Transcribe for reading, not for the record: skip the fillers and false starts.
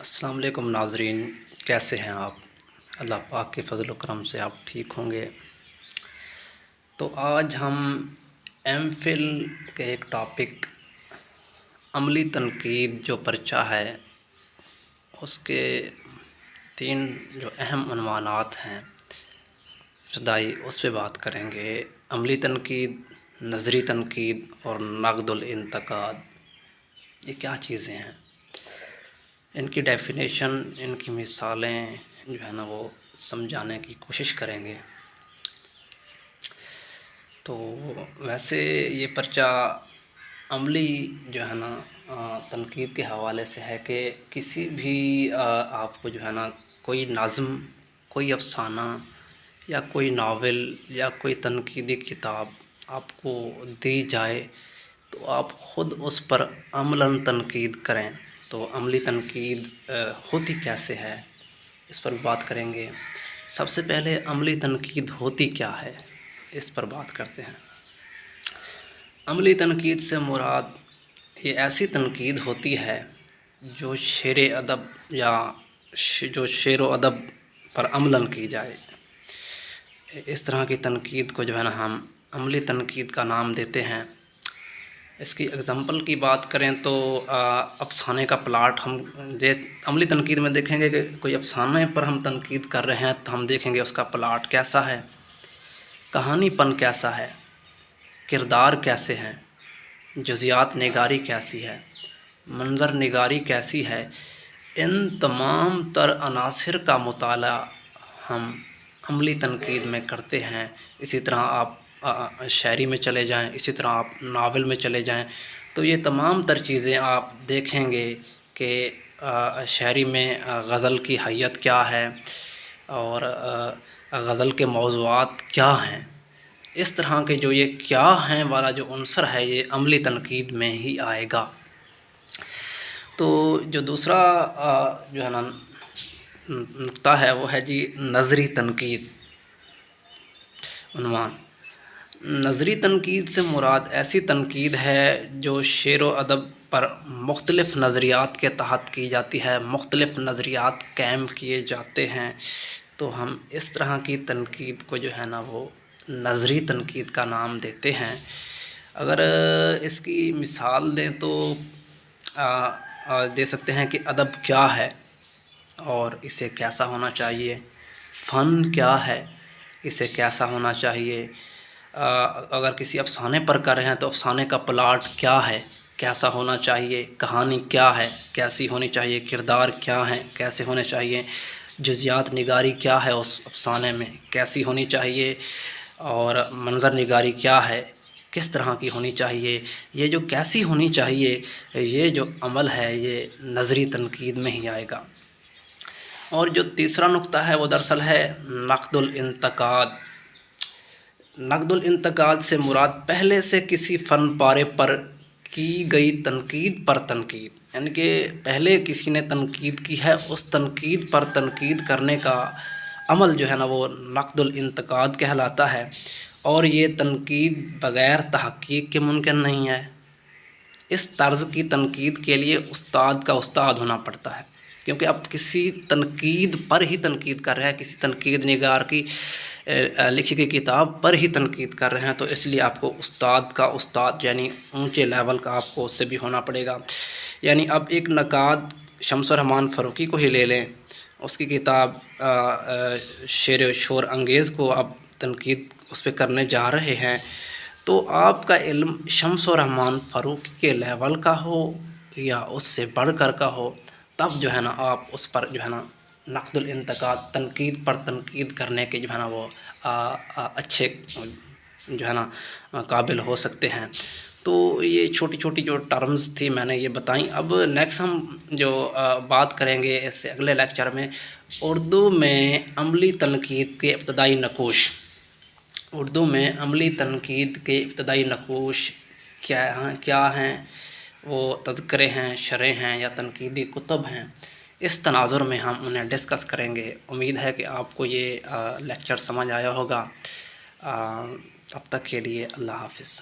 السلام علیکم ناظرین، کیسے ہیں آپ؟ اللہ پاک کے فضل و کرم سے آپ ٹھیک ہوں گے۔ تو آج ہم ایم فل کے ایک ٹاپک عملی تنقید جو پرچہ ہے اس کے 3 جو اہم عنوانات ہیں ابتدائی اس پہ بات کریں گے۔ عملی تنقید، نظری تنقید اور نقد الانتقاد، یہ کیا چیزیں ہیں؟ ان کی ڈیفینیشن، ان کی مثالیں جو ہے نا وہ سمجھانے کی کوشش کریں گے۔ تو ویسے یہ پرچہ عملی جو ہے نا تنقید کے حوالے سے ہے کہ کسی بھی آپ کو جو ہے نا کوئی نظم، کوئی افسانہ یا کوئی ناول یا کوئی تنقیدی کتاب آپ کو دی جائے تو آپ خود اس پر عملاً تنقید کریں۔ تو عملی تنقید ہوتی کیسے ہے اس پر بات کریں گے۔ سب سے پہلے عملی تنقید ہوتی کیا ہے اس پر بات کرتے ہیں۔ عملی تنقید سے مراد یہ ایسی تنقید ہوتی ہے جو شعر ادب یا جو شعر و ادب پر عملاً کی جائے۔ اس طرح کی تنقید کو جو ہے نا ہم عملی تنقید کا نام دیتے ہیں۔ اس کی اگزامپل کی بات کریں تو افسانے کا پلاٹ ہم عملی تنقید میں دیکھیں گے کہ کوئی افسانے پر ہم تنقید کر رہے ہیں تو ہم دیکھیں گے اس کا پلاٹ کیسا ہے، کہانی پن کیسا ہے، کردار کیسے ہیں، جزیات نگاری کیسی ہے، منظر نگاری کیسی ہے۔ ان تمام تر عناصر کا مطالعہ ہم عملی تنقید میں کرتے ہیں۔ اسی طرح آپ شاعری میں چلے جائیں، اسی طرح آپ ناول میں چلے جائیں تو یہ تمام تر چیزیں آپ دیکھیں گے کہ شاعری میں غزل کی حیت کیا ہے اور غزل کے موضوعات کیا ہیں۔ اس طرح کے جو یہ کیا ہیں والا جو عنصر ہے یہ عملی تنقید میں ہی آئے گا۔ تو جو دوسرا جو ہے نا نقطہ ہے وہ ہے جی نظری تنقید۔ عنوان: نظری تنقید سے مراد ایسی تنقید ہے جو شعر و ادب پر مختلف نظریات کے تحت کی جاتی ہے، مختلف نظریات قائم کیے جاتے ہیں۔ تو ہم اس طرح کی تنقید کو جو ہے نا وہ نظری تنقید کا نام دیتے ہیں۔ اگر اس کی مثال دیں تو دے سکتے ہیں کہ ادب کیا ہے اور اسے کیسا ہونا چاہیے، فن کیا ہے، اسے کیسا ہونا چاہیے۔ اگر کسی افسانے پر کر رہے ہیں تو افسانے کا پلاٹ کیا ہے، کیسا ہونا چاہیے، کہانی کیا ہے، کیسی ہونی چاہیے، کردار کیا ہیں، کیسے ہونے چاہیے، جزیات نگاری کیا ہے اس افسانے میں، کیسی ہونی چاہیے، اور منظر نگاری کیا ہے، کس طرح کی ہونی چاہیے۔ یہ جو کیسی ہونی چاہیے یہ جو عمل ہے یہ نظری تنقید میں ہی آئے گا۔ اور جو تیسرا نقطہ ہے وہ دراصل ہے نقد الانتقاد۔ نقد الانتقاد سے مراد پہلے سے کسی فن پارے پر کی گئی تنقید پر تنقید، یعنی کہ پہلے کسی نے تنقید کی ہے اس تنقید پر تنقید کرنے کا عمل جو ہے نا وہ نقد الانتقاد کہلاتا ہے۔ اور یہ تنقید بغیر تحقیق کے ممکن نہیں ہے۔ اس طرز کی تنقید کے لیے استاد کا استاد ہونا پڑتا ہے، کیونکہ اب کسی تنقید پر ہی تنقید کر رہے ہیں، کسی تنقید نگار کی لکھی گئی کتاب پر ہی تنقید کر رہے ہیں، تو اس لیے آپ کو استاد کا استاد یعنی اونچے لیول کا آپ کو اس سے بھی ہونا پڑے گا۔ یعنی اب ایک نقاد شمس الرحمن فاروقی کو ہی لے لیں، اس کی کتاب شعر و شور انگیز کو اب تنقید اس پہ کرنے جا رہے ہیں تو آپ کا علم شمس الرحمن فاروقی کے لیول کا ہو یا اس سے بڑھ کر کا ہو، تب جو ہے نا آپ اس پر جو ہے نا نقد الانتقاد، تنقید پر تنقید کرنے کے جو ہے نا وہ اچھے جو ہے نا قابل ہو سکتے ہیں۔ تو یہ چھوٹی چھوٹی جو ٹرمز تھی میں نے یہ بتائیں۔ اب نیکسٹ ہم جو بات کریں گے اس سے اگلے لیکچر میں اردو میں عملی تنقید کے ابتدائی نقوش۔ اردو میں عملی تنقید کے ابتدائی نقوش کیا ہیں، وہ تذکرے ہیں، شرح ہیں یا تنقیدی کتب ہیں۔ اس تناظر میں ہم انہیں ڈسکس کریں گے۔ امید ہے کہ آپ کو یہ لیکچر سمجھ آیا ہوگا۔ تب تک کے لیے اللہ حافظ۔